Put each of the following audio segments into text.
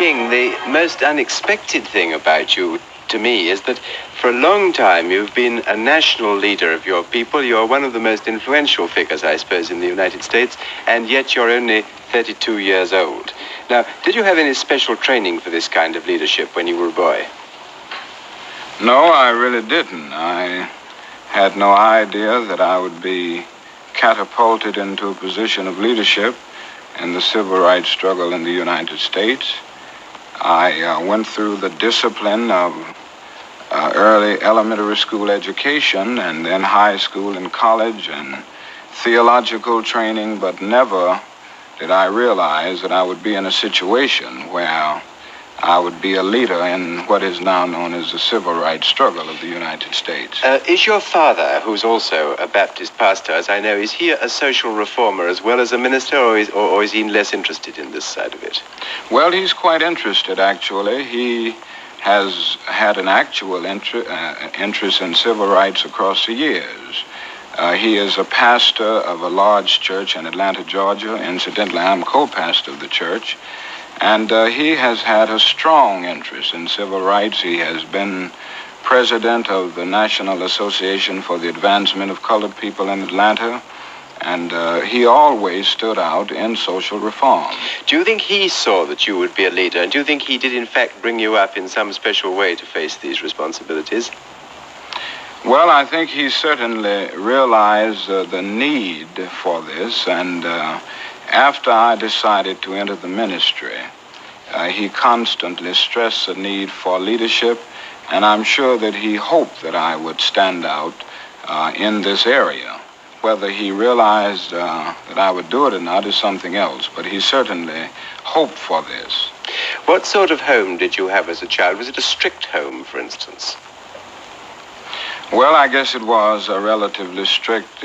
King, the most unexpected thing about you, to me, is that for a long time you've been a national leader of your people. You're one of the most influential figures, I suppose, in the United States, and yet you're only 32 years old. Now, did you have any special training for this kind of leadership when you were a boy? No, I really didn't. I had no idea that I would be catapulted into a position of leadership in the civil rights struggle in the United States. I went through the discipline of early elementary school education and then high school and college and theological training, but never did I realize that I would be in a situation where I would be a leader in what is now known as the civil rights struggle of the United States. Is your father, who's also a Baptist pastor, as I know, is he a social reformer as well as a minister, or is he less interested in this side of it? Well, he's quite interested, actually. He has had an actual interest in civil rights across the years. He is a pastor of a large church in Atlanta, Georgia. Incidentally, I'm co-pastor of the church. And he has had a strong interest in civil rights. He has been president of the National Association for the Advancement of Colored People in Atlanta, and he always stood out in social reform. Do you think he saw that you would be a leader, and do you think he did in fact bring you up in some special way to face these responsibilities? Well, I think he certainly realized the need for this, and after I decided to enter the ministry, he constantly stressed the need for leadership, and I'm sure that he hoped that I would stand out in this area. Whether he realized that I would do it or not is something else, but he certainly hoped for this. What sort of home did you have as a child? Was it a strict home, for instance? Well, I guess it was a relatively strict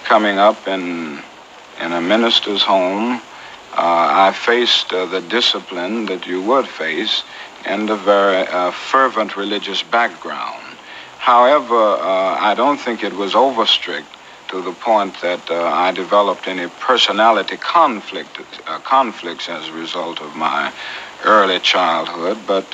coming up in a minister's home. I faced the discipline that you would face in a very fervent religious background. However, I don't think it was over strict to the point that I developed any personality conflicts as a result of my early childhood, but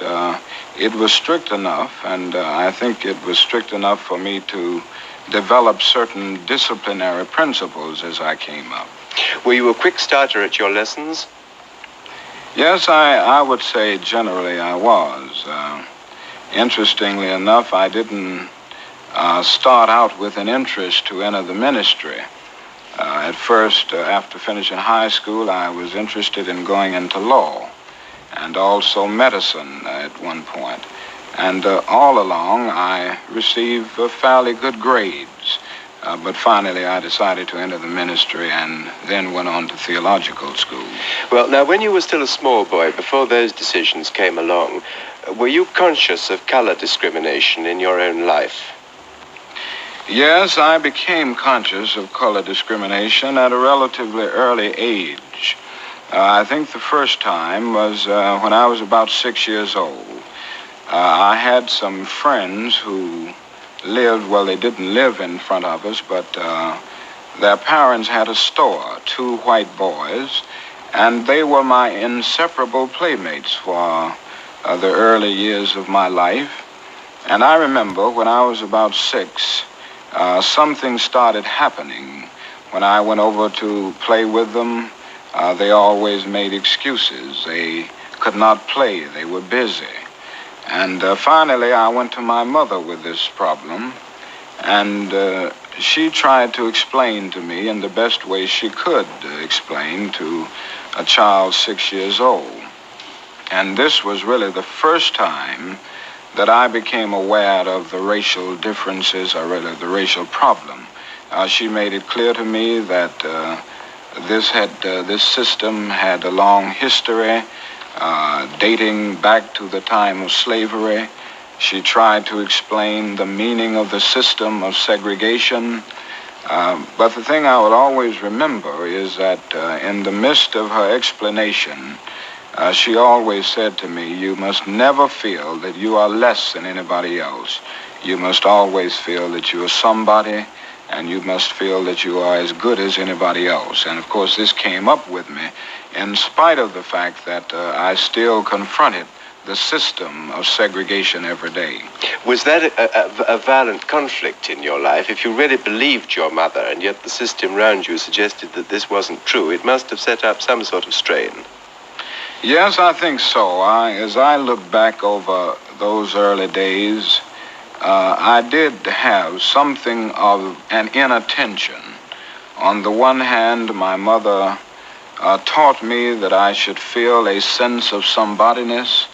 it was strict enough, and I think it was strict enough for me to develop certain disciplinary principles as I came up. Were you a quick starter at your lessons? Yes, I would say generally I was. Interestingly enough, I didn't start out with an interest to enter the ministry. At first, after finishing high school, I was interested in going into law and also medicine at one point. And all along, I received fairly good grades. But finally, I decided to enter the ministry and then went on to theological school. Well, now, when you were still a small boy, before those decisions came along, were you conscious of color discrimination in your own life? Yes, I became conscious of color discrimination at a relatively early age. I think the first time was when I was about 6 years old. I had some friends who lived, well, they didn't live in front of us, but their parents had a store, 2 white boys, and they were my inseparable playmates for the early years of my life. And I remember when I was about 6, something started happening. When I went over to play with them, they always made excuses. They could not play. They were busy. And finally, I went to my mother with this problem, and she tried to explain to me in the best way she could explain to a child 6 years old. And this was really the first time that I became aware of the racial differences, or really the racial problem. She made it clear to me that this system had a long history, dating back to the time of slavery. She tried to explain the meaning of the system of segregation. But the thing I will always remember is that in the midst of her explanation, she always said to me, you must never feel that you are less than anybody else. You must always feel that you are somebody and you must feel that you are as good as anybody else. And of course, this came up with me in spite of the fact that I still confronted the system of segregation every day. Was that a violent conflict in your life? If you really believed your mother, and yet the system around you suggested that this wasn't true, it must have set up some sort of strain. Yes, I think so. As I look back over those early days, I did have something of an inattention. On the one hand, my mother taught me that I should feel a sense of somebodyness.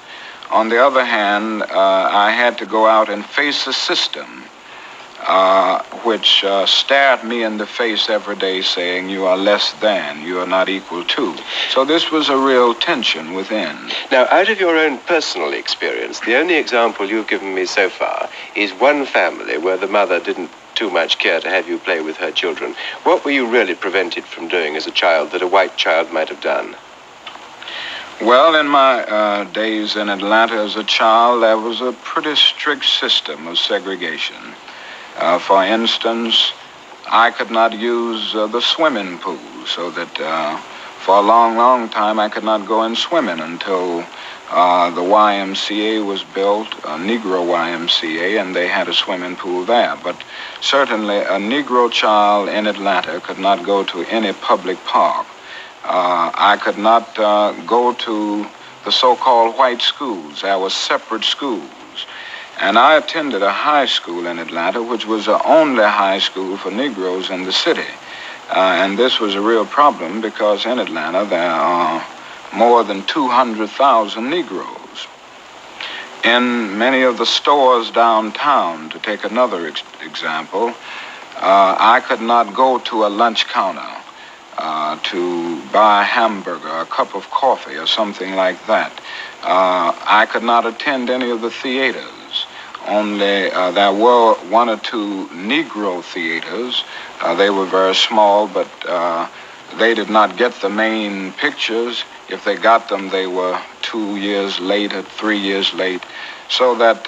On the other hand, I had to go out and face a system which stared me in the face every day saying, you are less than, you are not equal to. So this was a real tension within. Now, out of your own personal experience, the only example you've given me so far is one family where the mother didn't too much care to have you play with her children. What were you really prevented from doing as a child that a white child might have done? Well, in my days in Atlanta as a child, there was a pretty strict system of segregation. For instance, I could not use the swimming pool, so that for a long, long time I could not go in swimming until the YMCA was built, a Negro YMCA, and they had a swimming pool there. But certainly a Negro child in Atlanta could not go to any public park. I could not go to the so-called white schools. There were separate schools. And I attended a high school in Atlanta, which was the only high school for Negroes in the city. And this was a real problem because in Atlanta there are more than 200,000 Negroes. In many of the stores downtown, to take another example, I could not go to a lunch counter to buy a hamburger, a cup of coffee, or something like that. I could not attend any of the theaters. Only there were one or two Negro theaters. They were very small, but they did not get the main pictures. If they got them, they were 2 years late or 3 years late. So that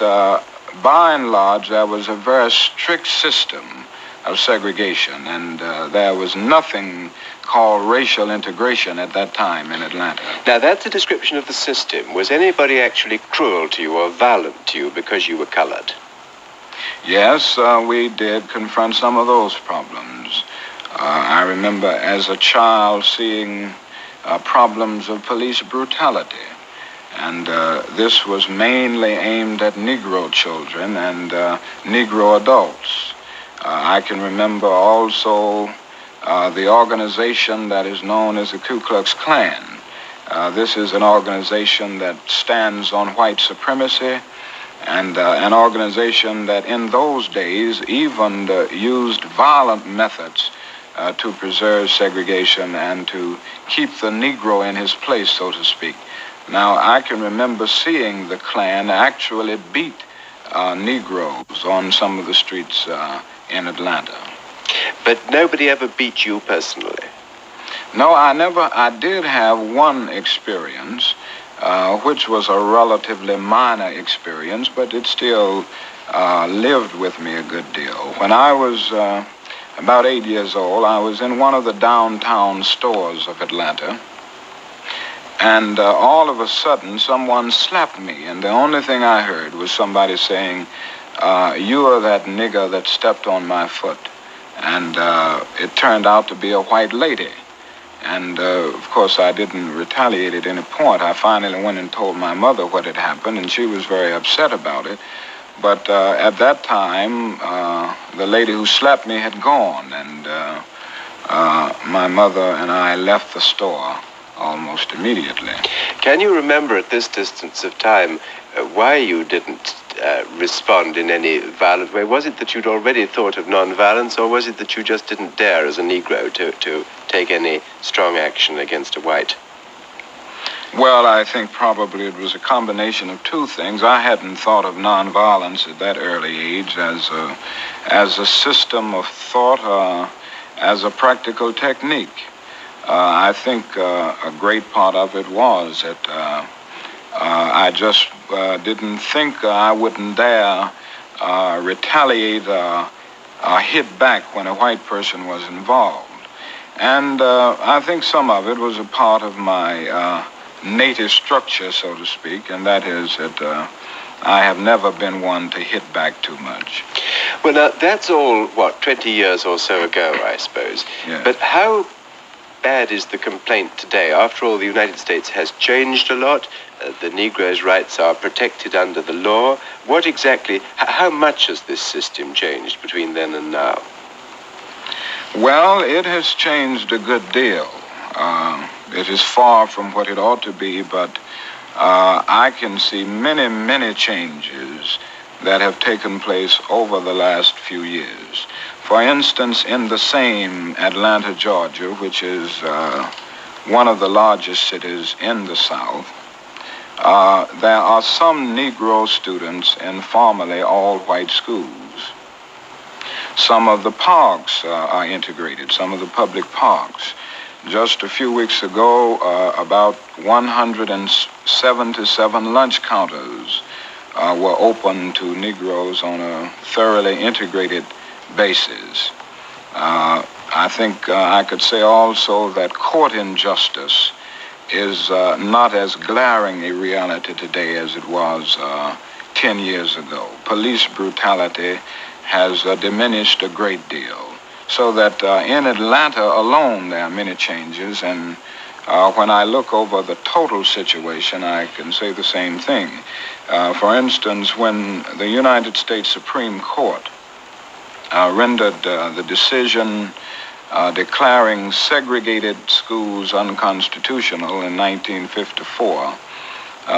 by and large, there was a very strict system of segregation, and there was nothing called racial integration at that time in Atlanta. Now, that's a description of the system. Was anybody actually cruel to you or violent to you because you were colored? Yes, we did confront some of those problems. I remember as a child seeing problems of police brutality, and this was mainly aimed at Negro children and Negro adults. I can remember also the organization that is known as the Ku Klux Klan. This is an organization that stands on white supremacy, and an organization that in those days even used violent methods to preserve segregation and to keep the Negro in his place, so to speak. Now, I can remember seeing the Klan actually beat Negroes on some of the streets in Atlanta. But nobody ever beat you personally? No, I did have one experience, which was a relatively minor experience, but it still lived with me a good deal. When I was about 8 years old, I was in one of the downtown stores of Atlanta, and all of a sudden someone slapped me, and the only thing I heard was somebody saying, "You are that nigger that stepped on my foot." And it turned out to be a white lady. And of course, I didn't retaliate at any point. I finally went and told my mother what had happened, and she was very upset about it. But at that time, the lady who slapped me had gone, and my mother and I left the store almost immediately. Can you remember at this distance of time why you didn't respond in any violent way? Was it that you'd already thought of nonviolence, or was it that you just didn't dare as a Negro to take any strong action against a white? Well, I think probably it was a combination of two things. I hadn't thought of nonviolence at that early age as a system of thought, as a practical technique. I think a great part of it was that I just didn't think I wouldn't dare retaliate hit back when a white person was involved. And I think some of it was a part of my native structure, so to speak, and that is that I have never been one to hit back too much. Well, that's all, 20 years or so ago, I suppose. Yes. But how bad is the complaint today? After all, the United States has changed a lot. The Negroes' rights are protected under the law. What exactly, how much has this system changed between then and now? Well, it has changed a good deal. It is far from what it ought to be, but I can see many, many changes that have taken place over the last few years. For instance, in the same Atlanta, Georgia, which is one of the largest cities in the South, there are some Negro students in formerly all-white schools. Some of the parks are integrated, some of the public parks. Just a few weeks ago, about 177 lunch counters were open to Negroes on a thoroughly integrated basis. I think I could say also that court injustice is not as glaring a reality today as it was 10 years ago. Police brutality has diminished a great deal. So that in Atlanta alone, there are many changes, and when I look over the total situation, I can say the same thing. For instance, when the United States Supreme Court rendered the decision declaring segregated schools unconstitutional in 1954,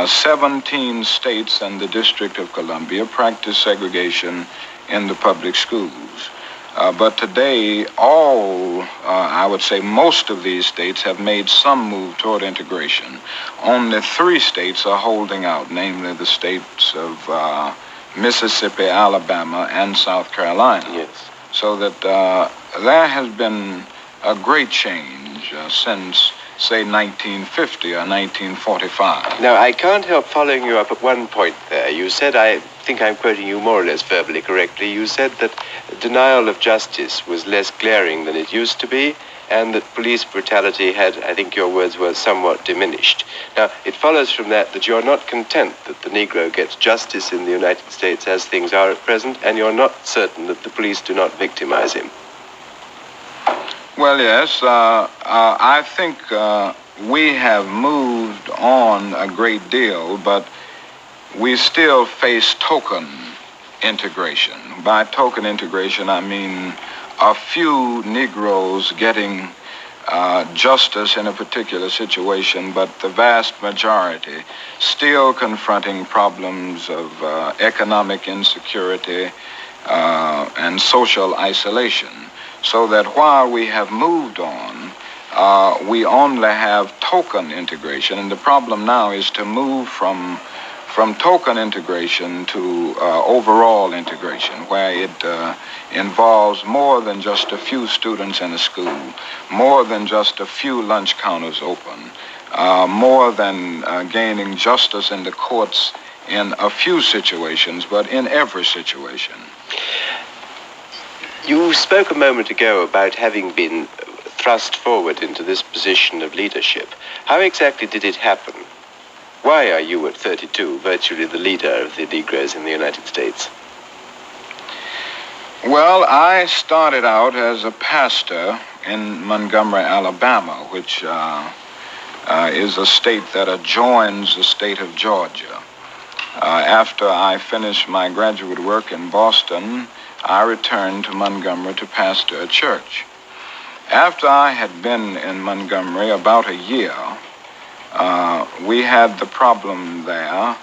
17 states and the District of Columbia practiced segregation in the public schools. But today, I would say most of these states have made some move toward integration. Only 3 states are holding out, namely the states of Mississippi, Alabama, and South Carolina. Yes. So that there has been a great change since, say, 1950 or 1945. Now, I can't help following you up at one point there. You said, I think I'm quoting you more or less verbally correctly, you said that denial of justice was less glaring than it used to be, and that police brutality had, I think your words were, somewhat diminished. Now, it follows from that you're not content that the Negro gets justice in the United States as things are at present, and you're not certain that the police do not victimize him. Well, yes, I think we have moved on a great deal, but we still face token integration. By token integration, I mean a few Negroes getting justice in a particular situation, but the vast majority still confronting problems of economic insecurity and social isolation. So that while we have moved on, we only have token integration, and the problem now is to move from token integration to overall integration, where it involves more than just a few students in a school, more than just a few lunch counters open, more than gaining justice in the courts in a few situations, but in every situation. You spoke a moment ago about having been thrust forward into this position of leadership. How exactly did it happen? Why are you at 32 virtually the leader of the Negroes in the United States? Well, I started out as a pastor in Montgomery, Alabama, which is a state that adjoins the state of Georgia. After I finished my graduate work in Boston, I returned to Montgomery to pastor a church. After I had been in Montgomery about a year, we had the problem there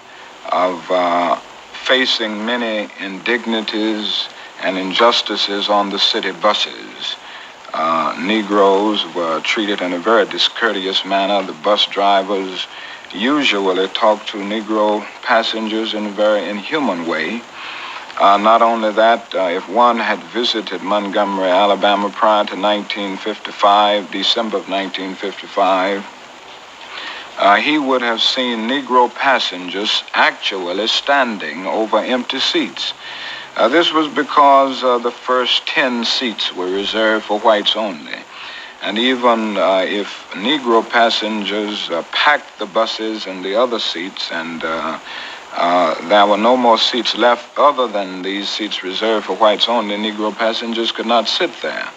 of facing many indignities and injustices on the city buses. Negroes were treated in a very discourteous manner. The bus drivers usually talked to Negro passengers in a very inhuman way. Not only that, if one had visited Montgomery, Alabama prior to 1955, December of 1955, he would have seen Negro passengers actually standing over empty seats. This was because the first 10 seats were reserved for whites only. And even if Negro passengers packed the buses and the other seats, and there were no more seats left other than these seats reserved for whites only, Negro passengers could not sit there.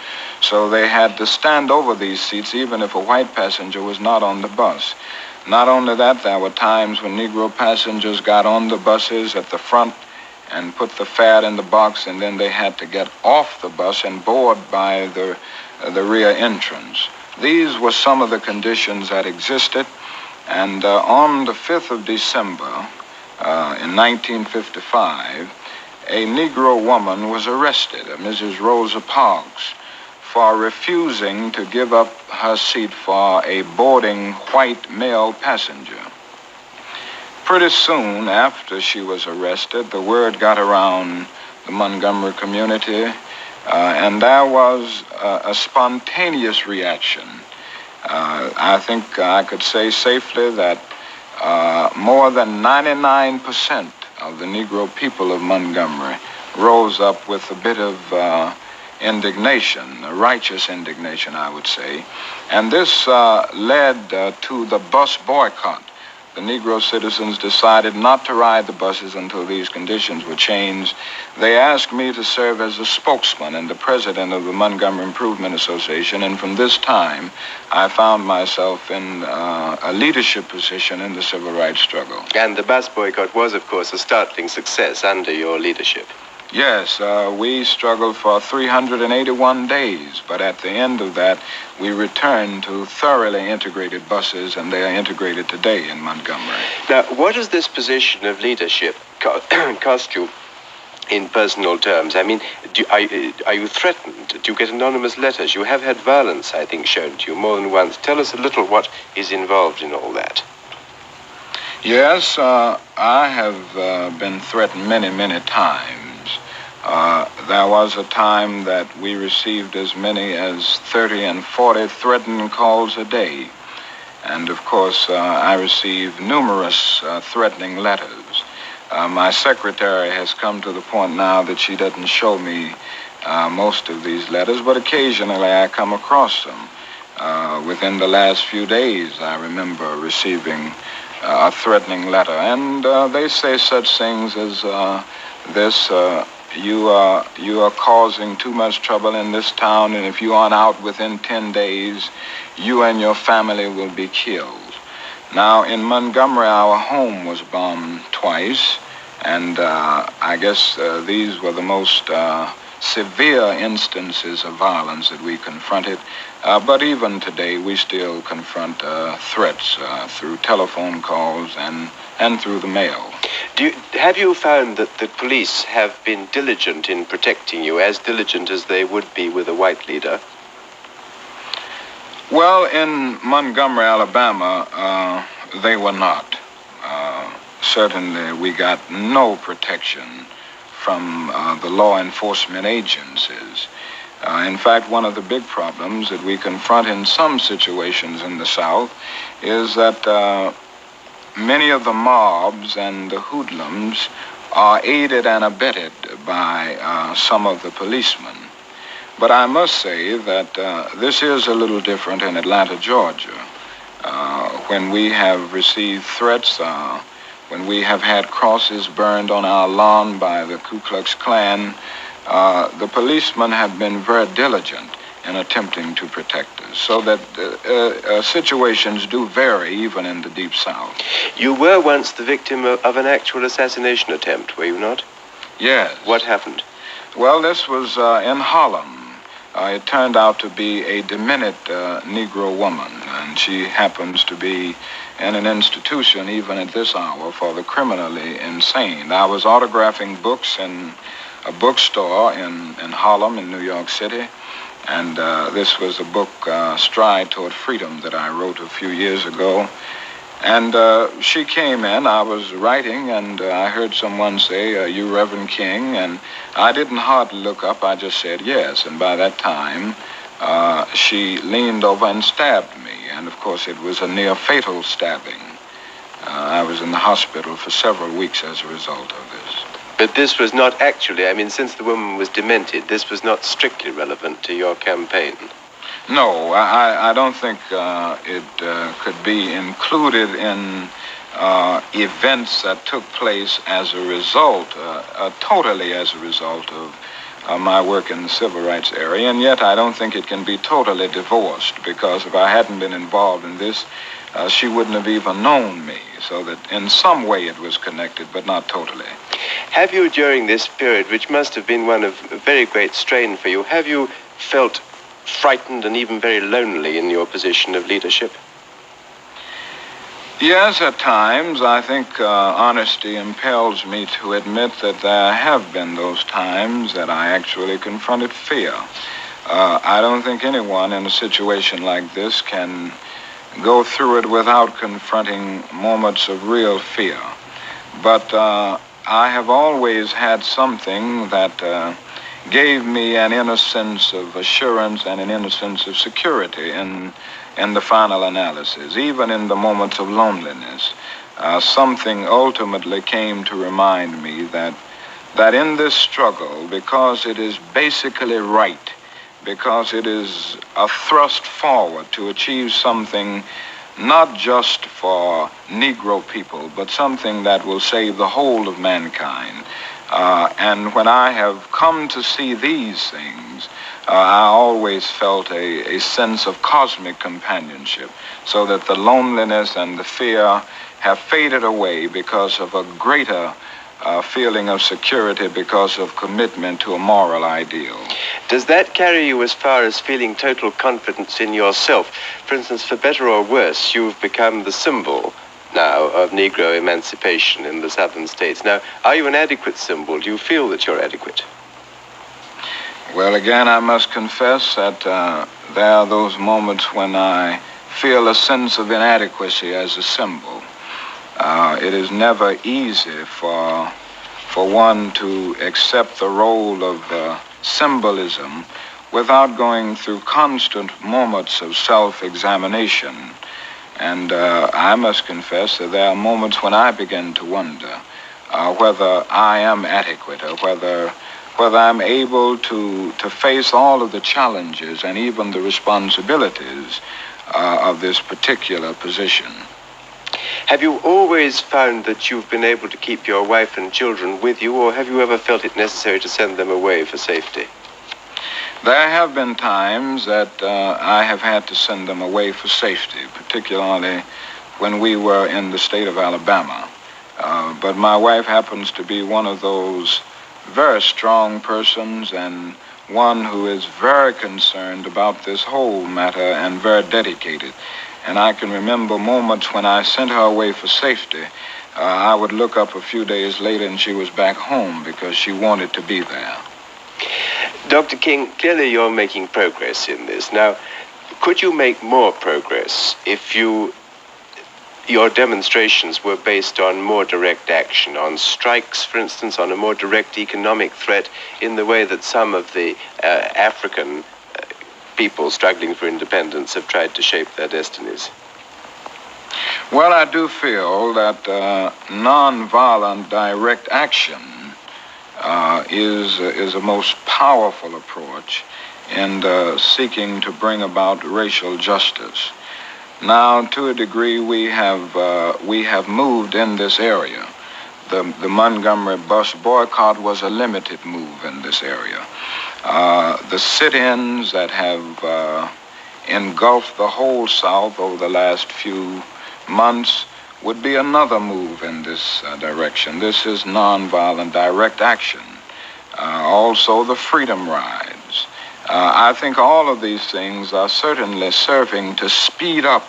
So they had to stand over these seats even if a white passenger was not on the bus. Not only that, there were times when Negro passengers got on the buses at the front and put the fare in the box, and then they had to get off the bus and board by the rear entrance. These were some of the conditions that existed, and on the 5th of December in 1955, a Negro woman was arrested, Mrs. Rosa Parks, for refusing to give up her seat for a boarding white male passenger. Pretty soon after she was arrested, the word got around the Montgomery community, and there was a spontaneous reaction. I think I could say safely that more than 99% of the Negro people of Montgomery rose up with a bit of indignation, a righteous indignation, I would say. And this led to the bus boycott. The Negro citizens decided not to ride the buses until these conditions were changed. They asked me to serve as a spokesman and the president of the Montgomery Improvement Association, and from this time, I found myself in a leadership position in the civil rights struggle. And the bus boycott was, of course, a startling success under your leadership. Yes, we struggled for 381 days, but at the end of that, we returned to thoroughly integrated buses, and they are integrated today in Montgomery. Now, what does this position of leadership cost you in personal terms? I mean, are you threatened? Do you get anonymous letters? You have had violence, I think, shown to you more than once. Tell us a little what is involved in all that. Yes, I have been threatened many, many times. There was a time that we received as many as 30 and 40 threatening calls a day. And of course, I received numerous threatening letters. My secretary has come to the point now that she doesn't show me most of these letters, but occasionally I come across them. Within the last few days, I remember receiving a threatening letter. And they say such things as this: you are causing too much trouble in this town, and if you aren't out within 10 days, you and your family will be killed. Now, in Montgomery, our home was bombed twice, and I guess these were the most severe instances of violence that we confronted. But even today, we still confront threats through telephone calls and through the mail. Have you found that the police have been diligent in protecting you, as diligent as they would be with a white leader? Well, in Montgomery, Alabama, they were not. Certainly, we got no protection from the law enforcement agencies. In fact, one of the big problems that we confront in some situations in the South is that many of the mobs and the hoodlums are aided and abetted by some of the policemen. But I must say that this is a little different in Atlanta, Georgia. When we have received threats, when we have had crosses burned on our lawn by the Ku Klux Klan, the policemen have been very diligent in attempting to protect us, so that situations do vary even in the Deep South. You were once the victim of an actual assassination attempt, were you not? Yes. What happened? Well, this was in Harlem. It turned out to be a demented Negro woman, and she happens to be in an institution even at this hour for the criminally insane. I was autographing books in a bookstore in Harlem in New York City, and this was a book, Stride Toward Freedom, that I wrote a few years ago. And she came in, I was writing, and I heard someone say, "You Reverend King?" And I didn't hardly look up, I just said yes. And by that time, she leaned over and stabbed me. And of course, it was a near-fatal stabbing. I was in the hospital for several weeks as a result of this. But this was not actually, I mean, since the woman was demented, this was not strictly relevant to your campaign. No, I don't think it could be included in events that took place as a result, totally as a result of my work in the civil rights area. And yet I don't think it can be totally divorced, because if I hadn't been involved in this, she wouldn't have even known me. So that in some way it was connected, but not totally. Have you, during this period, which must have been one of very great strain for you, have you felt frightened and even very lonely in your position of leadership? Yes, at times. I think honesty impels me to admit that there have been those times that I actually confronted fear. I don't think anyone in a situation like this can go through it without confronting moments of real fear. But I have always had something that gave me an inner sense of assurance and an inner sense of security in the final analysis. Even in the moments of loneliness, something ultimately came to remind me that in this struggle, because it is basically right, because it is a thrust forward to achieve something not just for Negro people, but something that will save the whole of mankind. And when I have come to see these things, I always felt a sense of cosmic companionship, so that the loneliness and the fear have faded away because of a greater feeling of security, because of commitment to a moral ideal. Does that carry you as far as feeling total confidence in yourself? For instance, for better or worse, you've become the symbol now of Negro emancipation in the southern states. Now, are you an adequate symbol? Do you feel that you're adequate? Well, again, I must confess that there are those moments when I feel a sense of inadequacy as a symbol. It is never easy for one to accept the role of symbolism without going through constant moments of self-examination. And I must confess that there are moments when I begin to wonder whether I am adequate, or whether I'm able to face all of the challenges and even the responsibilities of this particular position. Have you always found that you've been able to keep your wife and children with you, or have you ever felt it necessary to send them away for safety? There have been times that I have had to send them away for safety, particularly when we were in the state of Alabama. But my wife happens to be one of those very strong persons, and one who is very concerned about this whole matter and very dedicated. And I can remember moments when I sent her away for safety. I would look up a few days later and she was back home because she wanted to be there. Dr. King, clearly you're making progress in this. Now, could you make more progress if your demonstrations were based on more direct action, on strikes, for instance, on a more direct economic threat, in the way that some of the African people struggling for independence have tried to shape their destinies? Well, I do feel that nonviolent direct action is a most powerful approach in seeking to bring about racial justice. Now, to a degree, we have moved in this area. The Montgomery bus boycott was a limited move in this area. The sit-ins that have engulfed the whole South over the last few months would be another move in this direction. This is nonviolent direct action. Also, the freedom rides. I think all of these things are certainly serving to speed up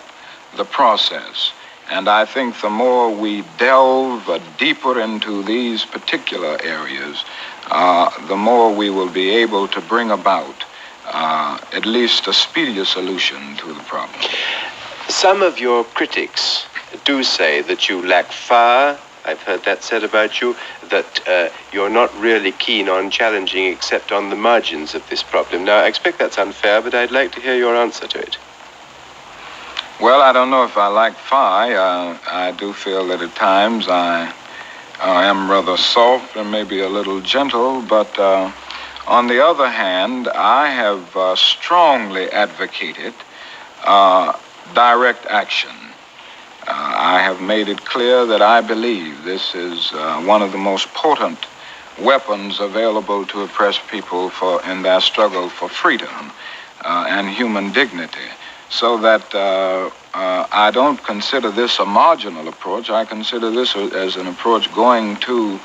the process. And I think the more we delve deeper into these particular areas, the more we will be able to bring about at least a speedier solution to the problem. Some of your critics do say that you lack fire. I've heard that said about you, that you're not really keen on challenging except on the margins of this problem. Now, I expect that's unfair, but I'd like to hear your answer to it. Well, I don't know if I lack fire. I do feel that at times I I am rather soft and maybe a little gentle, but on the other hand, I have strongly advocated direct action. I have made it clear that I believe this is one of the most potent weapons available to oppressed people in their struggle for freedom and human dignity. So that I don't consider this a marginal approach. I consider this as an approach going to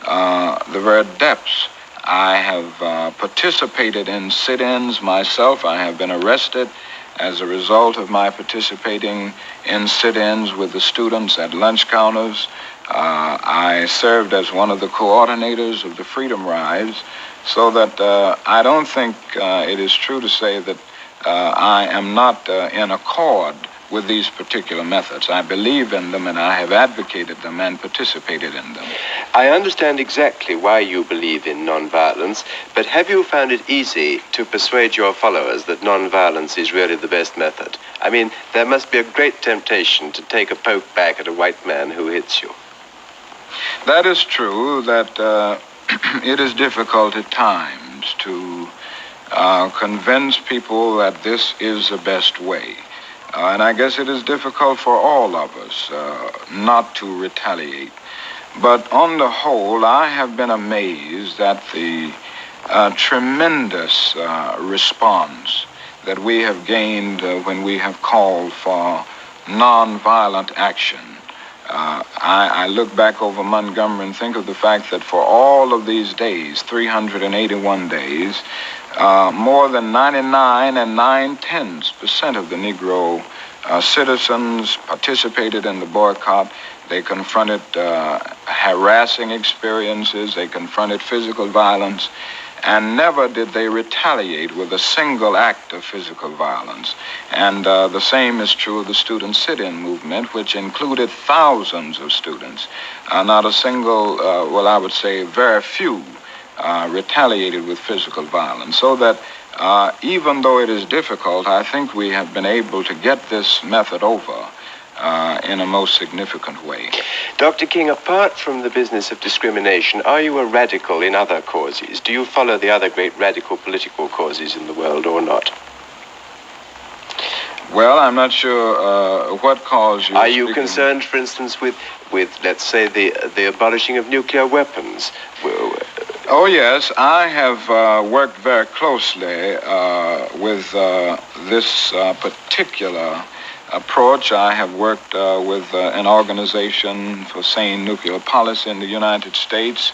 the very depths. I have participated in sit-ins myself. I have been arrested as a result of my participating in sit-ins with the students at lunch counters. I served as one of the coordinators of the Freedom Rides, so that I don't think it is true to say that I am not in accord with these particular methods. I believe in them, and I have advocated them and participated in them. I understand exactly why you believe in nonviolence, but have you found it easy to persuade your followers that nonviolence is really the best method? I mean, there must be a great temptation to take a poke back at a white man who hits you. That is true, that it is difficult at times to convince people that this is the best way. And I guess it is difficult for all of us not to retaliate. But on the whole, I have been amazed at the tremendous response that we have gained when we have called for nonviolent action. I look back over Montgomery and think of the fact that for all of these days, 381 days, more than 99 9/10% of the Negro citizens participated in the boycott. They confronted harassing experiences. They confronted physical violence. And never did they retaliate with a single act of physical violence. And the same is true of the student sit-in movement, which included thousands of students. Not a single, well, I would say very few, retaliated with physical violence. So that even though it is difficult, I think we have been able to get this method over in a most significant way. Dr. King, apart from the business of discrimination, are you a radical in other causes? Do you follow the other great radical political causes in the world or not? Well, I'm not sure what cause you're Are you speaking. concerned, for instance, with let's say, the abolishing of nuclear weapons? Oh, yes. I have worked very closely with this particular approach. I have worked with an organization for sane nuclear policy in the United States,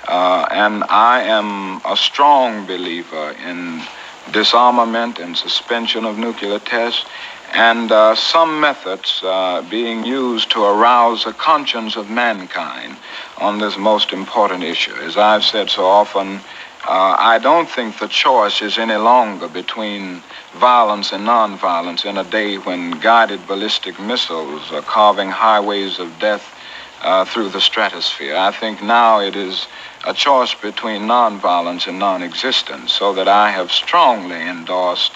and I am a strong believer in disarmament and suspension of nuclear tests, and some methods being used to arouse the conscience of mankind on this most important issue. As I've said so often, I don't think the choice is any longer between violence and nonviolence in a day when guided ballistic missiles are carving highways of death through the stratosphere. I think now it is a choice between nonviolence and non-existence, so that I have strongly endorsed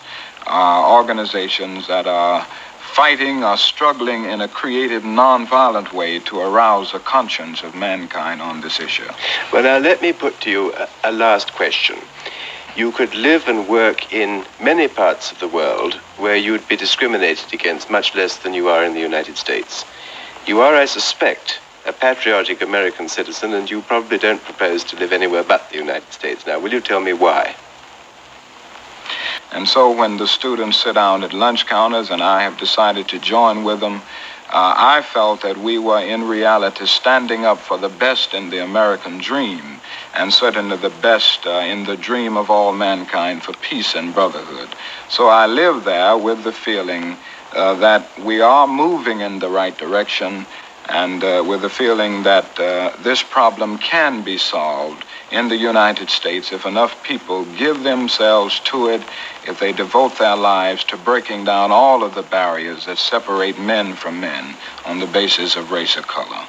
organizations that are fighting or struggling in a creative, nonviolent way to arouse the conscience of mankind on this issue. Well, now let me put to you a last question. You could live and work in many parts of the world where you'd be discriminated against much less than you are in the United States. You are, I suspect, a patriotic American citizen, and you probably don't propose to live anywhere but the United States. Now, will you tell me why? And so when the students sit down at lunch counters and I have decided to join with them, I felt that we were in reality standing up for the best in the American dream, and certainly the best in the dream of all mankind for peace and brotherhood. So I live there with the feeling that we are moving in the right direction, and with the feeling that this problem can be solved in the United States if enough people give themselves to it, if they devote their lives to breaking down all of the barriers that separate men from men on the basis of race or color.